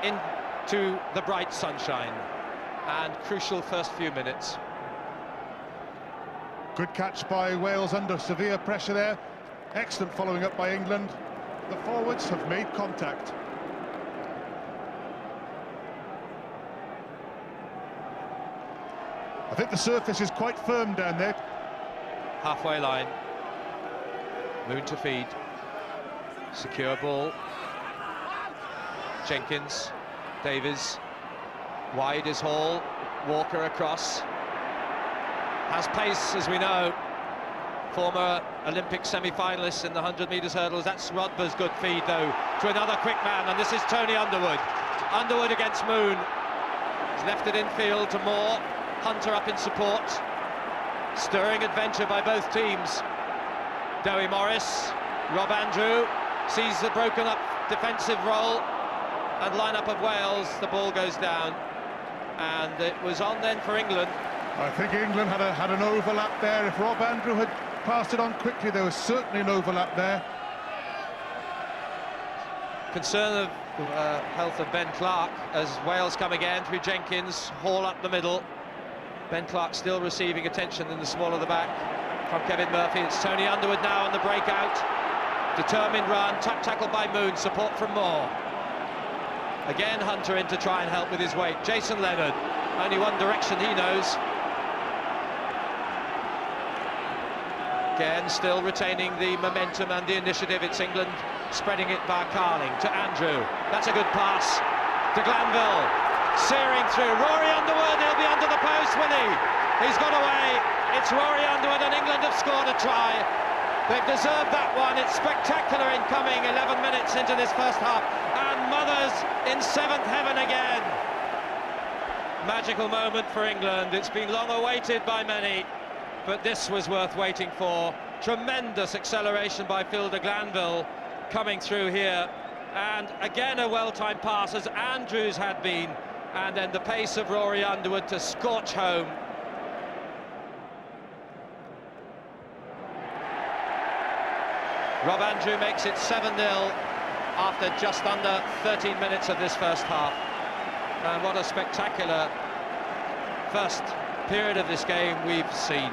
into the bright sunshine, and crucial first few minutes. Good catch by Wales under severe pressure there. Excellent following up by England. The forwards have made contact. I think the surface is quite firm down there. Halfway line. Moon to feed. Secure ball. Jenkins. Davies. Wide is Hall. Walker across. Has pace, as we know. Former Olympic semi-finalist in the 100 metres hurdles. That's Rodber's good feed, though, to another quick man, and this is Tony Underwood. Underwood against Moon. He's left it infield to Moore. Hunter up in support. Stirring adventure by both teams. Dowie Morris. Rob Andrew sees the broken up defensive role and line-up of Wales. The ball goes down, and it was on then for England. I think England had an overlap there. If Rob Andrew had passed it on quickly, there was certainly an overlap there. Concern of health of Ben Clark as Wales come again through Jenkins. Hall up the middle. Ben Clark still receiving attention in the small of the back from Kevin Murphy. It's Tony Underwood now on the breakout. Determined run, tackle by Moon, support from Moore. Again Hunter in to try and help with his weight. Jason Leonard, only one direction he knows. Again, still retaining the momentum and the initiative. It's England spreading it by Carling to Andrew. That's a good pass to Glanville. Searing through. Rory Underwood, he'll be under the post, will he? He's got away. It's Rory Underwood, and England have scored a try. They've deserved that one. It's spectacular incoming 11 minutes into this first half. And Mothers in seventh heaven again. Magical moment for England. It's been long awaited by many, but this was worth waiting for. Tremendous acceleration by Phil de Glanville coming through here, and again a well-timed pass as Andrews had been, and then the pace of Rory Underwood to scorch home. Rob Andrew makes it 7-0 after just under 13 minutes of this first half, and what a spectacular first period of this game we've seen.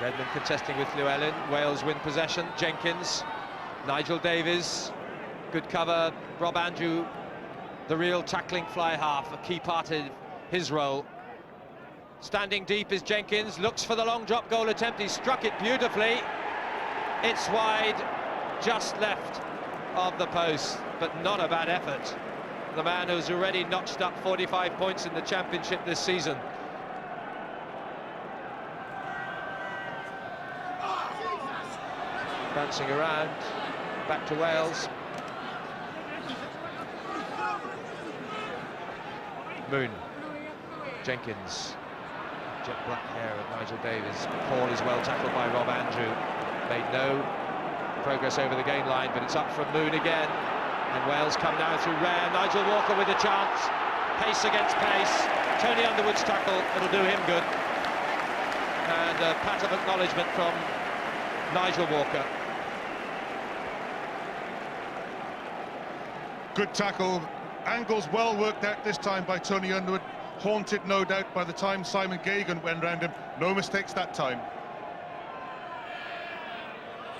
Redmond contesting with Llewellyn. Wales win possession. Jenkins, Nigel Davies, good cover. Rob Andrew, the real tackling fly half, a key part of his role. Standing deep is Jenkins, looks for the long drop goal attempt. He struck it beautifully. It's wide, just left of the post, but not a bad effort. The man who's already notched up 45 points in the championship this season. Bouncing around, back to Wales. Moon, Jenkins, jet black hair of Nigel Davies. Hall is well tackled by Rob Andrew. Made no progress over the gain line, but it's up from Moon again. And Wales come now through Rare. Nigel Walker with a chance. Pace against pace. Tony Underwood's tackle, it'll do him good. And a pat of acknowledgement from Nigel Walker. Good tackle, angles well worked out this time by Tony Underwood, haunted no doubt by the time Simon Gagan went round him. No mistakes that time.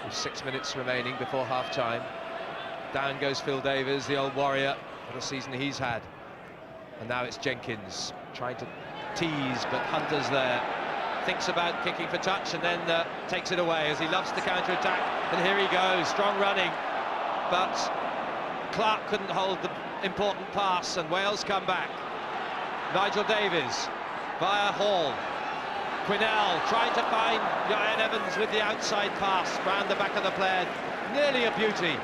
With 6 minutes remaining before half-time. Down goes Phil Davies, the old warrior, what a season he's had. And now it's Jenkins trying to tease, but Hunter's there. Thinks about kicking for touch and then takes it away as he loves to counter-attack. And here he goes, strong running, but Clark couldn't hold the important pass, and Wales come back. Nigel Davies via Hall. Quinnell trying to find Ian Evans with the outside pass round the back of the player. Nearly a beauty.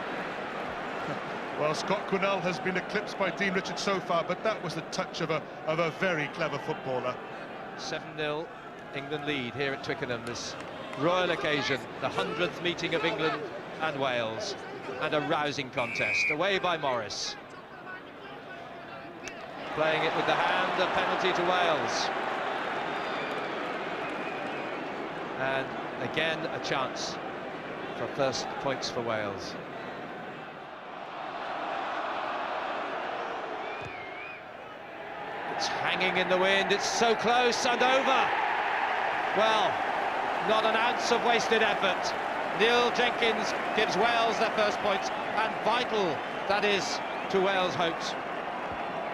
Well, Scott Quinnell has been eclipsed by Dean Richards so far, but that was the touch of a very clever footballer. 7-0 England lead here at Twickenham. This royal occasion, the 100th meeting of England and Wales, and a rousing contest. Away by Morris. Playing it with the hand, a penalty to Wales. And again, a chance for first points for Wales. It's hanging in the wind, it's so close and over. Well, not an ounce of wasted effort. Neil Jenkins gives Wales their first points, and vital that is to Wales' hopes.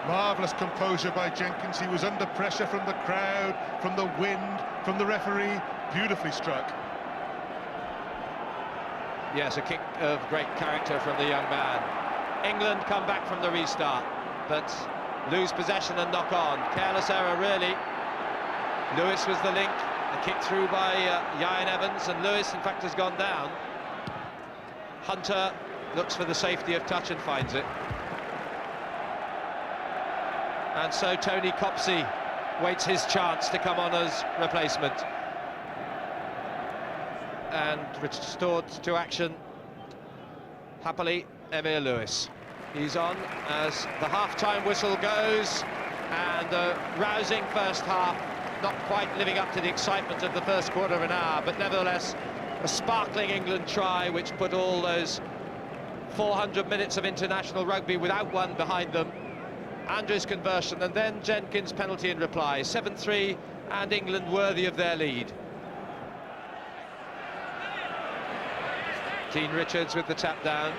Marvellous composure by Jenkins. He was under pressure from the crowd, from the wind, from the referee. Beautifully struck. Yes, a kick of great character from the young man. England come back from the restart, but lose possession and knock on. Careless error, really. Lewis was the link. A kick through by Ieuan Evans, and Lewis, in fact, has gone down. Hunter looks for the safety of touch and finds it. And so Tony Copsey waits his chance to come on as replacement. And restored to action, happily, Emyr Lewis. He's on as the half-time whistle goes, and a rousing first half, not quite living up to the excitement of the first quarter of an hour, but nevertheless a sparkling England try which put all those 400 minutes of international rugby without one behind them. Andrew's conversion, and then Jenkins' penalty in reply. 7-3, and England worthy of their lead. Dean Richards with the tap down.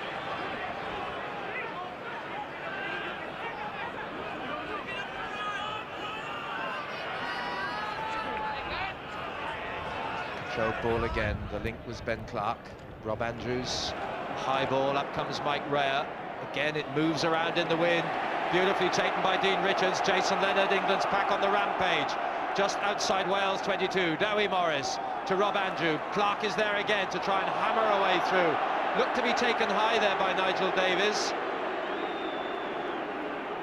Controlled ball again. The link was Ben Clark. Rob Andrews. High ball, up comes Mike Rea. Again, it moves around in the wind. Beautifully taken by Dean Richards. Jason Leonard, England's pack on the rampage. Just outside Wales 22. Dewi Morris to Rob Andrew. Clark is there again to try and hammer away through. Looked to be taken high there by Nigel Davies.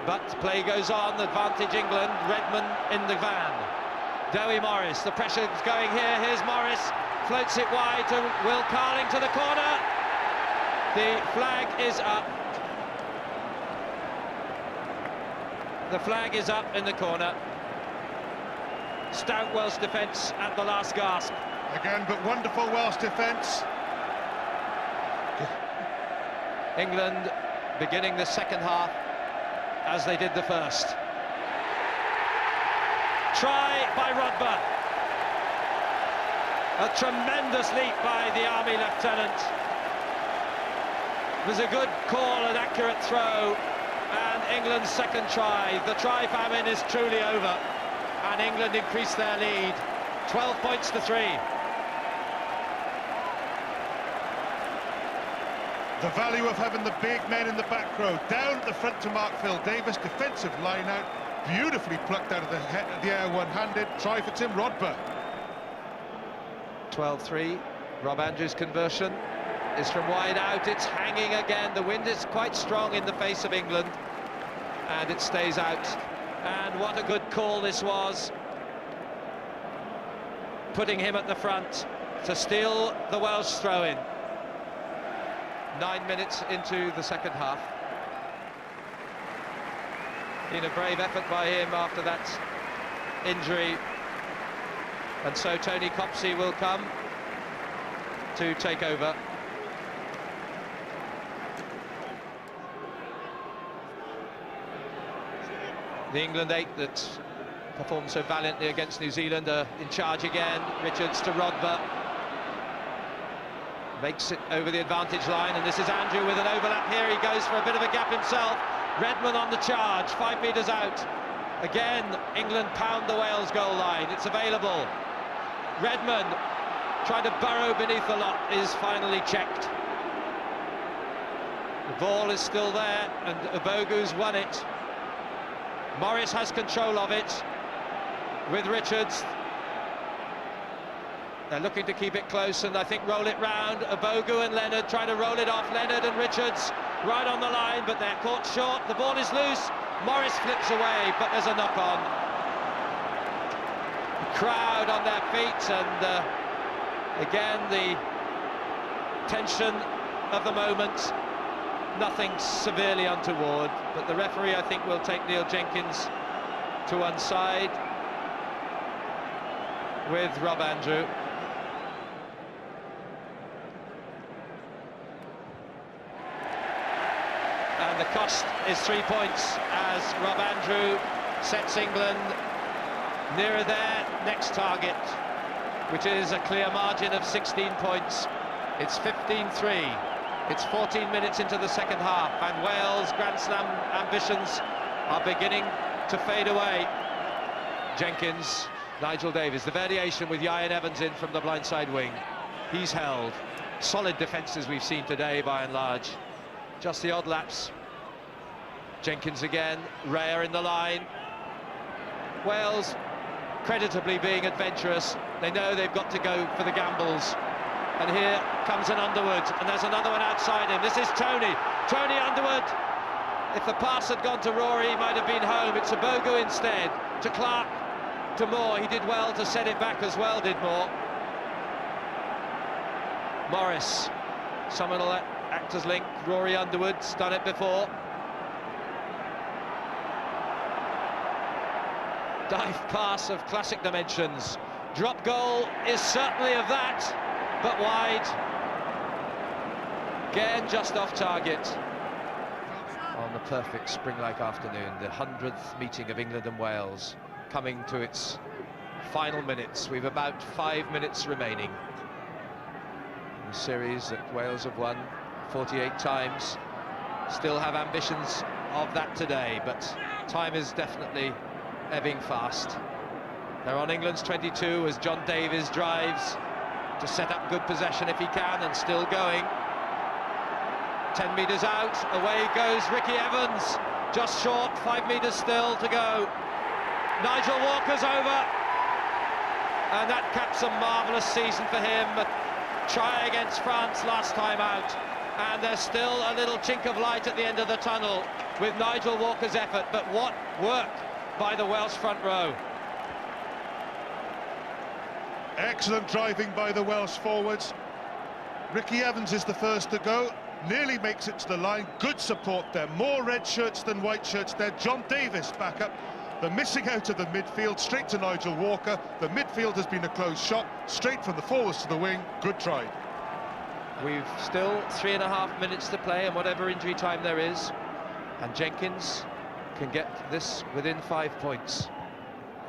But play goes on, advantage England. Redman in the van. Dewi Morris, the pressure's going here. Here's Morris, floats it wide to Will Carling to the corner. The flag is up. The flag is up in the corner. Stout Welsh defence at the last gasp. Again, but wonderful Welsh defence. England beginning the second half as they did the first. Try by Rodber. A tremendous leap by the Army lieutenant. It was a good call, an accurate throw, and England's second try. The try famine is truly over, and England increased their lead, 12 points to 3. The value of having the big men in the back row. Down at the front to mark Phil Davis, defensive line out, beautifully plucked out of the air one-handed. Try for Tim Rodber. 12-3, Rob Andrews' conversion is from wide out. It's hanging again. The wind is quite strong in the face of England, and it stays out. And what a good call this was, putting him at the front to steal the Welsh throw-in. 9 minutes into the second half. Been a brave effort by him after that injury, and so Tony Copsey will come to take over. The England 8 that performed so valiantly against New Zealand are in charge again. Richards to Rodber. Makes it over the advantage line, and this is Andrew with an overlap here. He goes for a bit of a gap himself. Redman on the charge, 5 metres out. Again, England pound the Wales goal line. It's available. Redman, trying to burrow beneath the lot, is finally checked. The ball is still there, and Obogu's won it. Morris has control of it with Richards. They're looking to keep it close and I think roll it round. Obogu and Leonard trying to roll it off. Leonard and Richards right on the line, but they're caught short. The ball is loose. Morris flips away, but there's a knock-on. The crowd on their feet, and again the tension of the moment. Nothing severely untoward, but the referee, I think, will take Neil Jenkins to one side with Rob Andrew. And the cost is 3 points as Rob Andrew sets England nearer their next target, which is a clear margin of 16 points. It's 15-3. It's 14 minutes into the second half, and Wales' Grand Slam ambitions are beginning to fade away. Jenkins, Nigel Davies, the variation with Ieuan Evans in from the blindside wing. He's held. Solid defences we've seen today, by and large. Just the odd lapse. Jenkins again, Raya in the line. Wales creditably being adventurous. They know they've got to go for the gambles. And here comes an Underwood, and there's another one outside him. This is Tony Underwood. If the pass had gone to Rory, he might have been home. It's a Bogu instead, to Clark, to Moore. He did well to set it back as well, did Moore. Morris, someone will act as link. Rory Underwood's done it before. Dive pass of classic dimensions. Drop goal is certainly of that, but wide. Again, just off target. On the perfect spring-like afternoon, the 100th meeting of England and Wales coming to its final minutes. We've about 5 minutes remaining. A series that Wales have won 48 times. Still have ambitions of that today, but time is definitely ebbing fast. They're on England's 22 as John Davies drives to set up good possession if he can, and still going. 10 metres out, away goes Ricky Evans, just short, 5 metres still to go. Nigel Walker's over, and that caps a marvellous season for him. A try against France last time out, and there's still a little chink of light at the end of the tunnel with Nigel Walker's effort, but what work by the Welsh front row. Excellent driving by the Welsh forwards. Ricky Evans is the first to go, nearly makes it to the line. Good support there, more red shirts than white shirts there. John Davies back up. The missing out of the midfield, straight to Nigel Walker. The midfield has been a closed shot, straight from the forwards to the wing. Good try. We've still 3.5 minutes to play, and whatever injury time there is, and Jenkins can get this within 5 points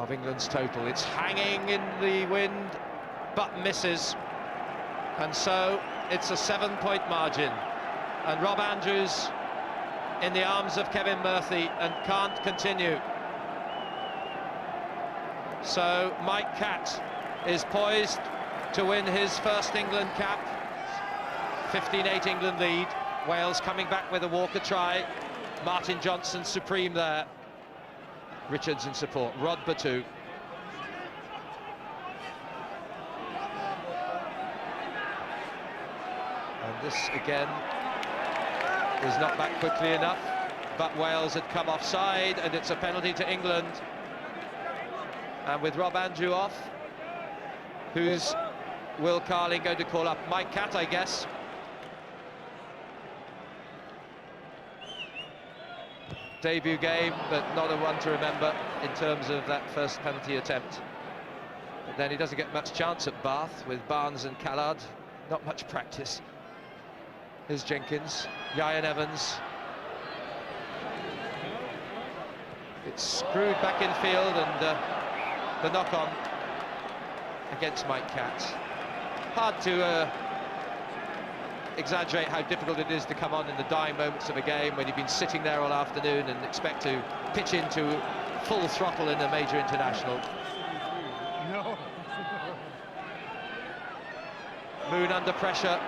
of England's total. It's hanging in the wind, but misses, and so it's a 7-point margin. And Rob Andrews in the arms of Kevin Murphy and can't continue. So Mike Catt is poised to win his first England cap. 15-8 England lead. Wales coming back with a Walker try. Martin Johnson supreme there. Richards in support. Rod Batu. And this again is not back quickly enough, but Wales had come offside, and it's a penalty to England. And with Rob Andrew off, who's Will Carling going to call up? Mike Catt, I guess. Debut game, but not a one to remember in terms of that first penalty attempt. But then he doesn't get much chance at Bath with Barnes and Callard. Not much practice. Here's Jenkins, Ieuan Evans. It's screwed back in field, and the knock-on against Mike Catt. Hard to exaggerate how difficult it is to come on in the dying moments of a game when you've been sitting there all afternoon and expect to pitch into full throttle in a major international. No. Moon under pressure.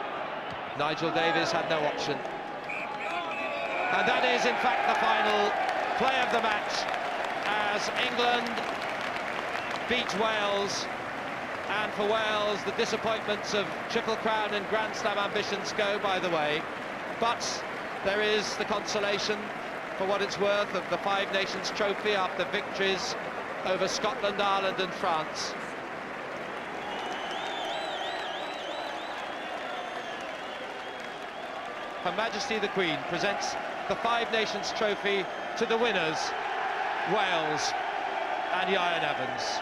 Nigel Davies had no option. And that is, in fact, the final play of the match as England beat Wales. And for Wales, the disappointments of Triple Crown and Grand Slam ambitions go, by the way. But there is the consolation, for what it's worth, of the Five Nations trophy after victories over Scotland, Ireland and France. Her Majesty the Queen presents the Five Nations trophy to the winners, Wales and Ieuan Evans.